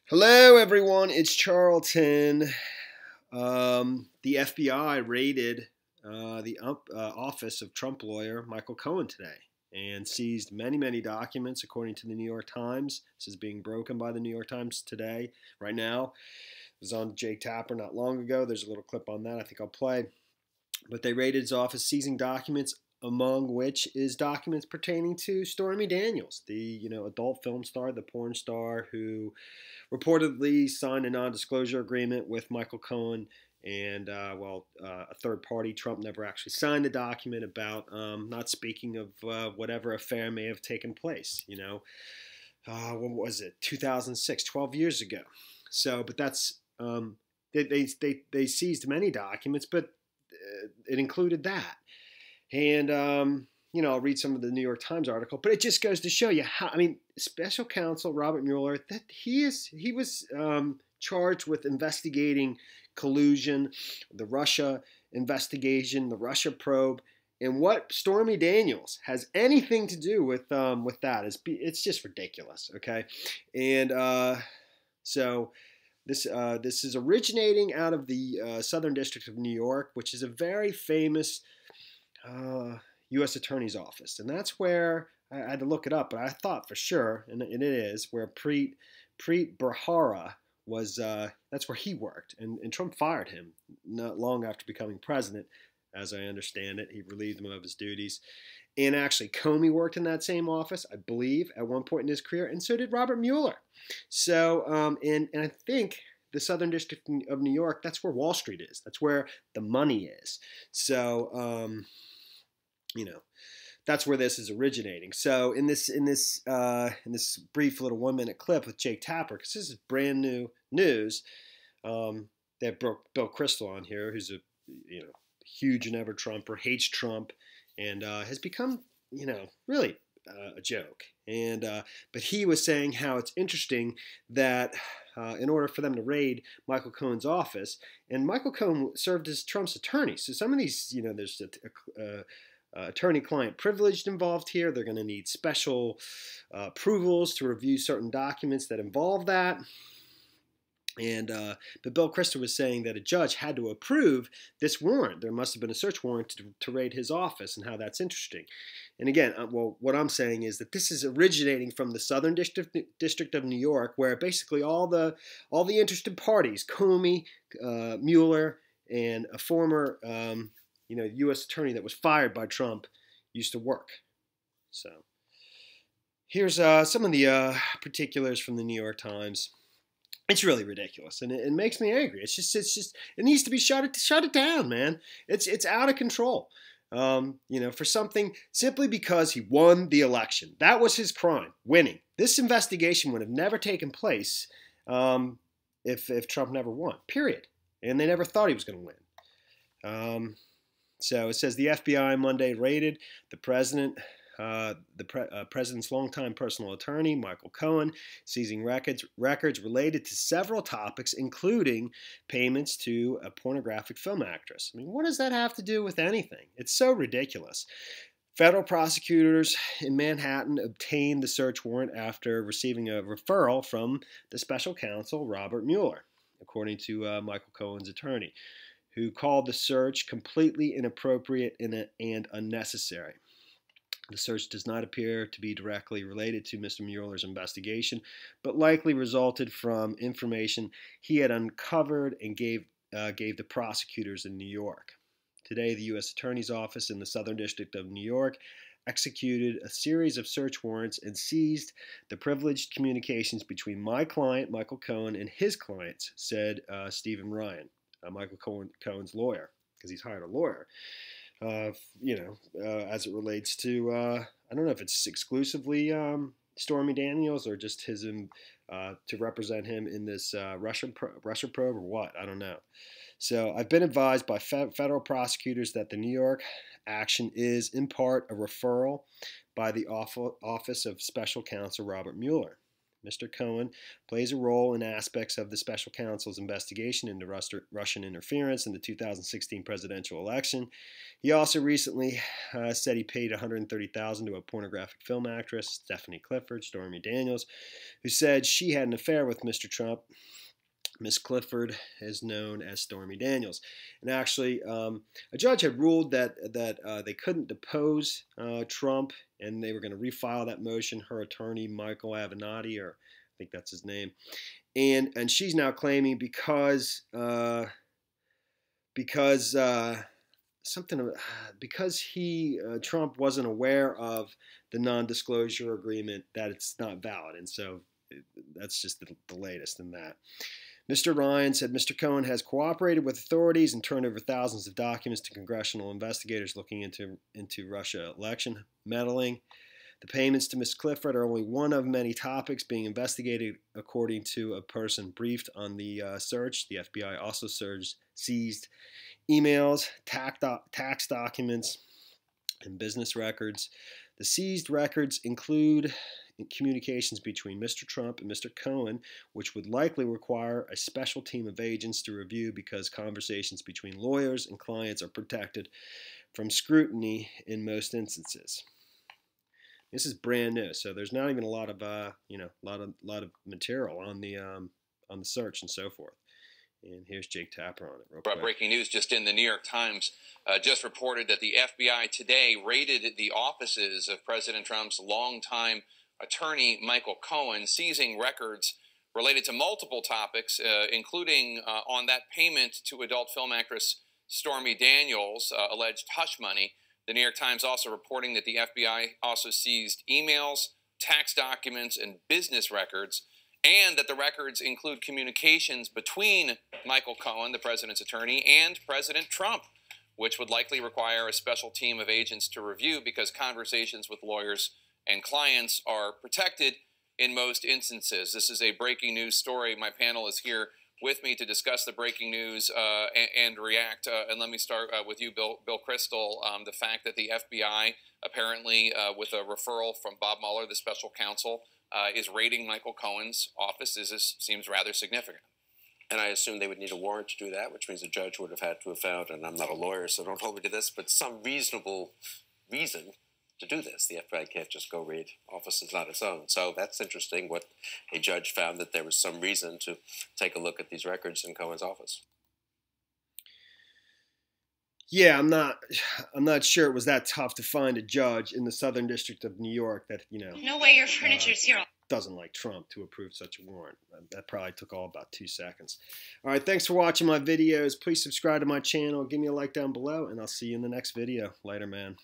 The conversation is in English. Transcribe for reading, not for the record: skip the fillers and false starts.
Hello, everyone. It's Charlton. The FBI raided the office of Trump lawyer Michael Cohen today and seized many, many documents, according to the New York Times. This is being broken by the New York Times today, right now. It was on Jake Tapper not long ago. There's a little clip on that I think I'll play. But they raided his office, seizing documents, among which is documents pertaining to Stormy Daniels, the adult film star, the porn star who reportedly signed a non-disclosure agreement with Michael Cohen, and a third party. Trump never actually signed the document about not speaking of whatever affair may have taken place. When was it? 2006, 12 years ago. So, but that's they seized many documents, but it included that. And I'll read some of the New York Times article, but it just goes to show you how. I mean, Special Counsel Robert Mueller, that he was charged with investigating collusion, the Russia investigation, the Russia probe, and what Stormy Daniels has anything to do with that is it's just ridiculous. Okay, and so. This is originating out of the Southern District of New York, which is a very famous U.S. Attorney's Office, and that's where I had to look it up, but I thought for sure, and it is where Preet Bharara was. That's where he worked, and Trump fired him not long after becoming president. As I understand it, he relieved him of his duties. And actually, Comey worked in that same office, I believe, at one point in his career, and so did Robert Mueller. So, and I think the Southern District of New York, that's where Wall Street is. That's where the money is. So, that's where this is originating. So, in this brief little 1 minute clip with Jake Tapper, because this is brand new news, they have Bill Kristol on here, who's a huge and ever Trumper, hates Trump, and has become, really a joke. And but he was saying how it's interesting that in order for them to raid Michael Cohen's office, and Michael Cohen served as Trump's attorney. So some of these, there's attorney-client privilege involved here. They're going to need special approvals to review certain documents that involve that. And but Bill Kristol was saying that a judge had to approve this warrant. There must have been a search warrant to raid his office, and how that's interesting. And again, what I'm saying is that this is originating from the Southern District of New York, where basically all the interested parties, Comey, Mueller, and a former U.S. attorney that was fired by Trump, used to work. So here's some of the particulars from the New York Times. It's really ridiculous, and it makes me angry. It's just it needs to be shut it down, man. It's out of control. For something simply because he won the election. That was his crime, winning. This investigation would have never taken place if Trump never won. Period. And they never thought he was going to win. So it says the FBI Monday raided the president. President's longtime personal attorney, Michael Cohen, seizing records related to several topics, including payments to a pornographic film actress. I mean, what does that have to do with anything? It's so ridiculous. Federal prosecutors in Manhattan obtained the search warrant after receiving a referral from the special counsel, Robert Mueller, according to Michael Cohen's attorney, who called the search completely inappropriate and unnecessary. The search does not appear to be directly related to Mr. Mueller's investigation, but likely resulted from information he had uncovered and gave the prosecutors in New York. Today, the U.S. Attorney's Office in the Southern District of New York executed a series of search warrants and seized the privileged communications between my client, Michael Cohen, and his clients, said Stephen Ryan, Michael Cohen's lawyer, because he's hired a lawyer. As it relates to, I don't know if it's exclusively Stormy Daniels or just his to represent him in this Russia probe or what, I don't know. So I've been advised by federal prosecutors that the New York action is in part a referral by the Office of Special Counsel Robert Mueller. Mr. Cohen plays a role in aspects of the special counsel's investigation into Russian interference in the 2016 presidential election. He also recently said he paid $130,000 to a pornographic film actress, Stephanie Clifford, Stormy Daniels, who said she had an affair with Mr. Trump. Miss Clifford is known as Stormy Daniels. And actually, a judge had ruled that they couldn't depose Trump, and they were going to refile that motion. Her attorney, Michael Avenatti, or I think that's his name, and she's now claiming because Trump wasn't aware of the non-disclosure agreement, that it's not valid, and so that's just the latest in that. Mr. Ryan said Mr. Cohen has cooperated with authorities and turned over thousands of documents to congressional investigators looking into Russia election meddling. The payments to Ms. Clifford are only one of many topics being investigated, according to a person briefed on the search. The FBI also seized emails, tax documents, and business records. The seized records include communications between Mr. Trump and Mr. Cohen, which would likely require a special team of agents to review because conversations between lawyers and clients are protected from scrutiny in most instances. This is brand new, so there's not even a lot of lot of material on the search and so forth. And here's Jake Tapper on it. Real quick. Breaking news just in: the New York Times just reported that the FBI today raided the offices of President Trump's longtime attorney, Michael Cohen, seizing records related to multiple topics, including on that payment to adult film actress Stormy Daniels, alleged hush money. The New York Times also reporting that the FBI also seized emails, tax documents, and business records, and that the records include communications between Michael Cohen, the president's attorney, and President Trump, which would likely require a special team of agents to review because conversations with lawyers and clients are protected in most instances. This is a breaking news story. My panel is here with me to discuss the breaking news and react. And let me start with you, Bill Kristol. The fact that the FBI, apparently with a referral from Bob Mueller, the special counsel, is raiding Michael Cohen's office seems rather significant. And I assume they would need a warrant to do that, which means a judge would have had to have found, and I'm not a lawyer, so don't hold me to this, but some reasonable reason to do this. The FBI can't just go raid offices on its own. So that's interesting, what a judge found, that there was some reason to take a look at these records in Cohen's office. Yeah, I'm not sure it was that tough to find a judge in the Southern District of New York that, no way your furniture's here. Doesn't like Trump to approve such a warrant. That probably took all about 2 seconds. All right, thanks for watching my videos. Please subscribe to my channel. Give me a like down below, and I'll see you in the next video. Later, man.